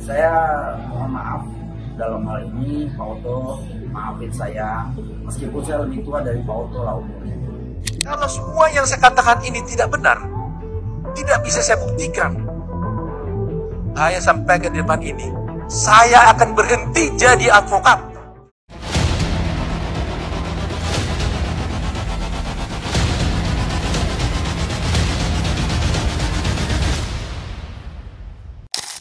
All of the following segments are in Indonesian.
Saya mohon maaf dalam hal ini Pak Oto, maafin saya meskipun saya lebih tua dari Pak Oto lah umurnya. Kalau semua yang saya katakan ini tidak benar, tidak bisa saya buktikan, saya sampaikan di depan ini, saya akan berhenti jadi advokat.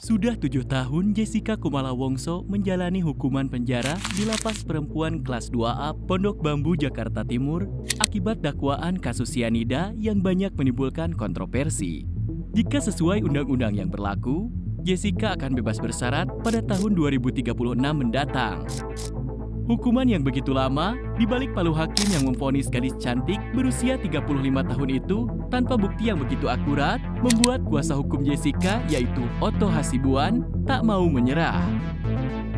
Sudah 7 tahun Jessica Kumala Wongso menjalani hukuman penjara di Lapas Perempuan Kelas 2A Pondok Bambu, Jakarta Timur akibat dakwaan kasus sianida yang banyak menimbulkan kontroversi. Jika sesuai undang-undang yang berlaku, Jessica akan bebas bersyarat pada tahun 2036 mendatang. Hukuman yang begitu lama dibalik palu hakim yang memvonis gadis cantik berusia 35 tahun itu tanpa bukti yang begitu akurat membuat kuasa hukum Jessica yaitu Otto Hasibuan tak mau menyerah.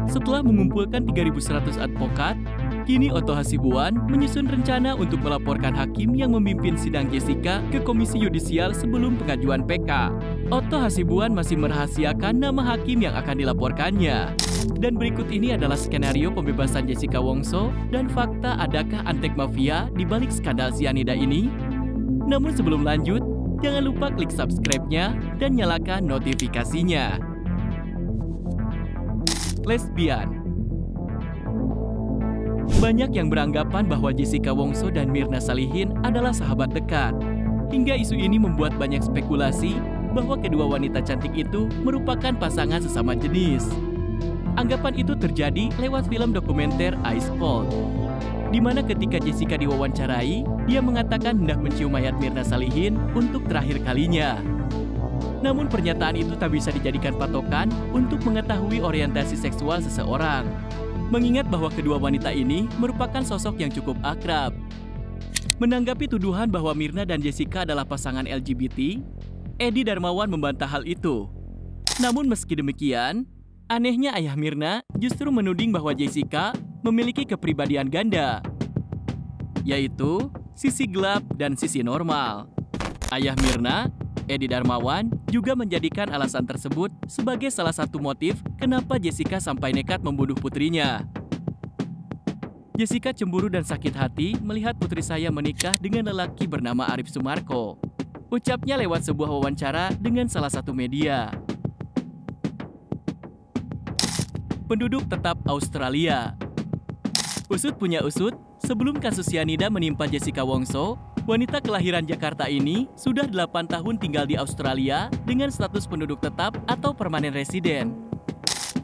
Setelah mengumpulkan 3.100 advokat, kini Otto Hasibuan menyusun rencana untuk melaporkan hakim yang memimpin sidang Jessica ke Komisi Yudisial sebelum pengajuan PK. Otto Hasibuan masih merahasiakan nama hakim yang akan dilaporkannya. Dan berikut ini adalah skenario pembebasan Jessica Wongso dan fakta adakah antek mafia di balik skandal sianida ini? Namun sebelum lanjut, jangan lupa klik subscribe-nya dan nyalakan notifikasinya. Lesbian. Banyak yang beranggapan bahwa Jessica Wongso dan Mirna Salihin adalah sahabat dekat. Hingga isu ini membuat banyak spekulasi bahwa kedua wanita cantik itu merupakan pasangan sesama jenis. Anggapan itu terjadi lewat film dokumenter Ice Cold, di mana ketika Jessica diwawancarai, dia mengatakan hendak mencium mayat Mirna Salihin untuk terakhir kalinya. Namun pernyataan itu tak bisa dijadikan patokan untuk mengetahui orientasi seksual seseorang, mengingat bahwa kedua wanita ini merupakan sosok yang cukup akrab. Menanggapi tuduhan bahwa Mirna dan Jessica adalah pasangan LGBT, Edi Darmawan membantah hal itu. Namun meski demikian, anehnya ayah Mirna justru menuding bahwa Jessica memiliki kepribadian ganda, yaitu sisi gelap dan sisi normal. Ayah Mirna, Edi Darmawan, juga menjadikan alasan tersebut sebagai salah satu motif kenapa Jessica sampai nekat membunuh putrinya. Jessica cemburu dan sakit hati melihat putri saya menikah dengan lelaki bernama Arif Sumarko, ucapnya lewat sebuah wawancara dengan salah satu media. Penduduk tetap Australia. Usut punya usut, sebelum kasus sianida menimpa Jessica Wongso, wanita kelahiran Jakarta ini sudah 8 tahun tinggal di Australia dengan status penduduk tetap atau permanen residen.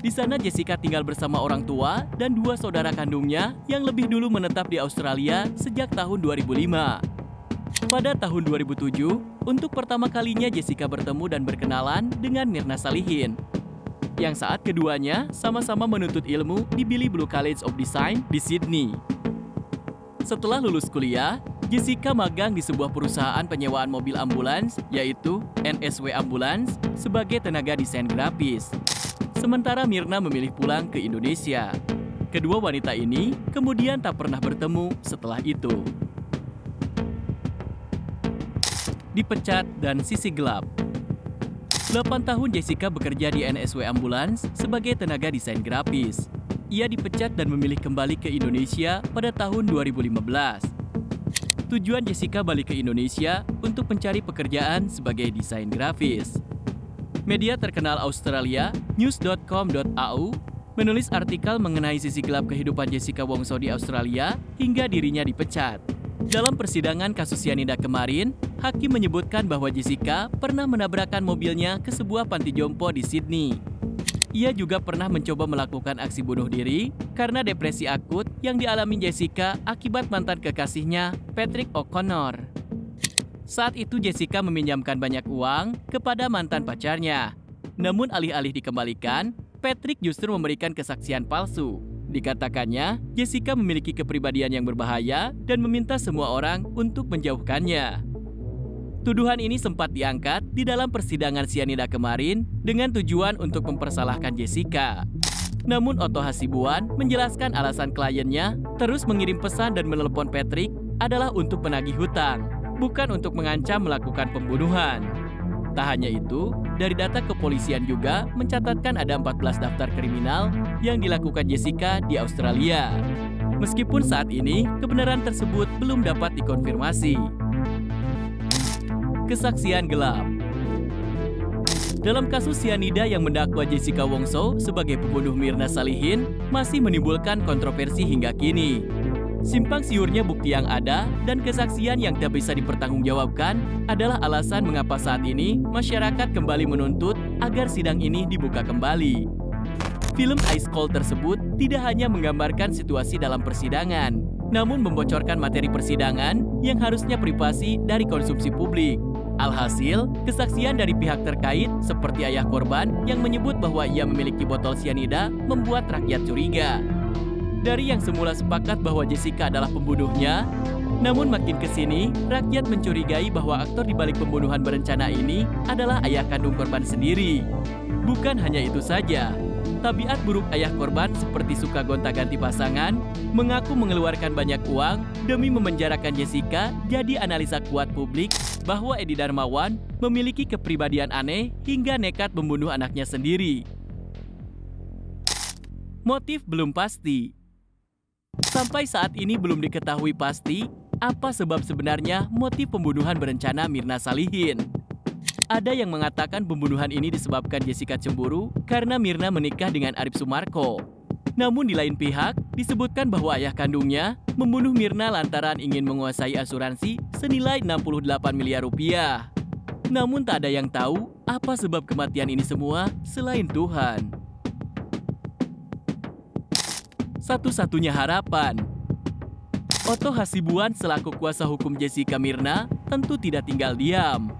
Di sana Jessica tinggal bersama orang tua dan 2 saudara kandungnya yang lebih dulu menetap di Australia sejak tahun 2005. Pada tahun 2007, untuk pertama kalinya Jessica bertemu dan berkenalan dengan Mirna Salihin, yang saat keduanya sama-sama menuntut ilmu di Billy Blue College of Design di Sydney. Setelah lulus kuliah, Jessica magang di sebuah perusahaan penyewaan mobil ambulans, yaitu NSW Ambulance, sebagai tenaga desain grafis. Sementara Mirna memilih pulang ke Indonesia. Kedua wanita ini kemudian tak pernah bertemu setelah itu. Dipecat dan sisi gelap. 8 tahun Jessica bekerja di NSW Ambulance sebagai tenaga desain grafis. Ia dipecat dan memilih kembali ke Indonesia pada tahun 2015. Tujuan Jessica balik ke Indonesia untuk mencari pekerjaan sebagai desain grafis. Media terkenal Australia, news.com.au, menulis artikel mengenai sisi gelap kehidupan Jessica Wongso di Australia hingga dirinya dipecat. Dalam persidangan kasus sianida kemarin, hakim menyebutkan bahwa Jessica pernah menabrakkan mobilnya ke sebuah panti jompo di Sydney. Ia juga pernah mencoba melakukan aksi bunuh diri karena depresi akut yang dialami Jessica akibat mantan kekasihnya, Patrick O'Connor. Saat itu Jessica meminjamkan banyak uang kepada mantan pacarnya. Namun alih-alih dikembalikan, Patrick justru memberikan kesaksian palsu. Dikatakannya, Jessica memiliki kepribadian yang berbahaya dan meminta semua orang untuk menjauhkannya. Tuduhan ini sempat diangkat di dalam persidangan sianida kemarin dengan tujuan untuk mempersalahkan Jessica. Namun Otto Hasibuan menjelaskan alasan kliennya terus mengirim pesan dan menelepon Patrick adalah untuk menagih hutang, bukan untuk mengancam melakukan pembunuhan. Tak hanya itu, dari data kepolisian juga mencatatkan ada 14 daftar kriminal yang dilakukan Jessica di Australia. Meskipun saat ini kebenaran tersebut belum dapat dikonfirmasi. Kesaksian gelap. Dalam kasus sianida yang mendakwa Jessica Wongso sebagai pembunuh Mirna Salihin masih menimbulkan kontroversi hingga kini. Simpang siurnya bukti yang ada dan kesaksian yang tak bisa dipertanggungjawabkan adalah alasan mengapa saat ini masyarakat kembali menuntut agar sidang ini dibuka kembali. Film Ice Cold tersebut tidak hanya menggambarkan situasi dalam persidangan, namun membocorkan materi persidangan yang harusnya privasi dari konsumsi publik. Alhasil, kesaksian dari pihak terkait seperti ayah korban yang menyebut bahwa ia memiliki botol sianida membuat rakyat curiga. Dari yang semula sepakat bahwa Jessica adalah pembunuhnya, namun makin kesini, rakyat mencurigai bahwa aktor di balik pembunuhan berencana ini adalah ayah kandung korban sendiri. Bukan hanya itu saja, tabiat buruk ayah korban seperti suka gonta-ganti pasangan, mengaku mengeluarkan banyak uang demi memenjarakan Jessica, jadi analisa kuat publik bahwa Edi Darmawan memiliki kepribadian aneh hingga nekat membunuh anaknya sendiri. Motif belum pasti. Sampai saat ini belum diketahui pasti apa sebab sebenarnya motif pembunuhan berencana Mirna Salihin. Ada yang mengatakan pembunuhan ini disebabkan Jessica cemburu karena Mirna menikah dengan Arif Sumarko. Namun di lain pihak, disebutkan bahwa ayah kandungnya membunuh Mirna lantaran ingin menguasai asuransi senilai 68 miliar rupiah. Namun tak ada yang tahu apa sebab kematian ini semua selain Tuhan. Satu-satunya harapan. Otto Hasibuan selaku kuasa hukum Jessica Mirna tentu tidak tinggal diam.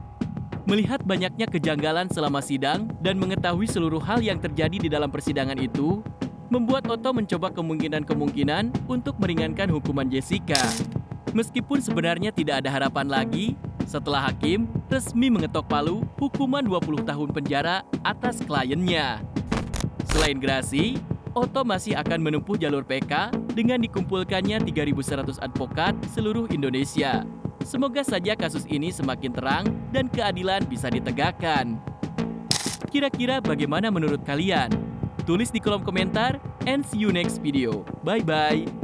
Melihat banyaknya kejanggalan selama sidang dan mengetahui seluruh hal yang terjadi di dalam persidangan itu, membuat Otto mencoba kemungkinan-kemungkinan untuk meringankan hukuman Jessica. Meskipun sebenarnya tidak ada harapan lagi, setelah hakim resmi mengetok palu hukuman 20 tahun penjara atas kliennya. Selain gerasi, Otto masih akan menempuh jalur PK dengan dikumpulkannya 3.100 advokat seluruh Indonesia. Semoga saja kasus ini semakin terang dan keadilan bisa ditegakkan. Kira-kira bagaimana menurut kalian? Tulis di kolom komentar and see you next video. Bye-bye.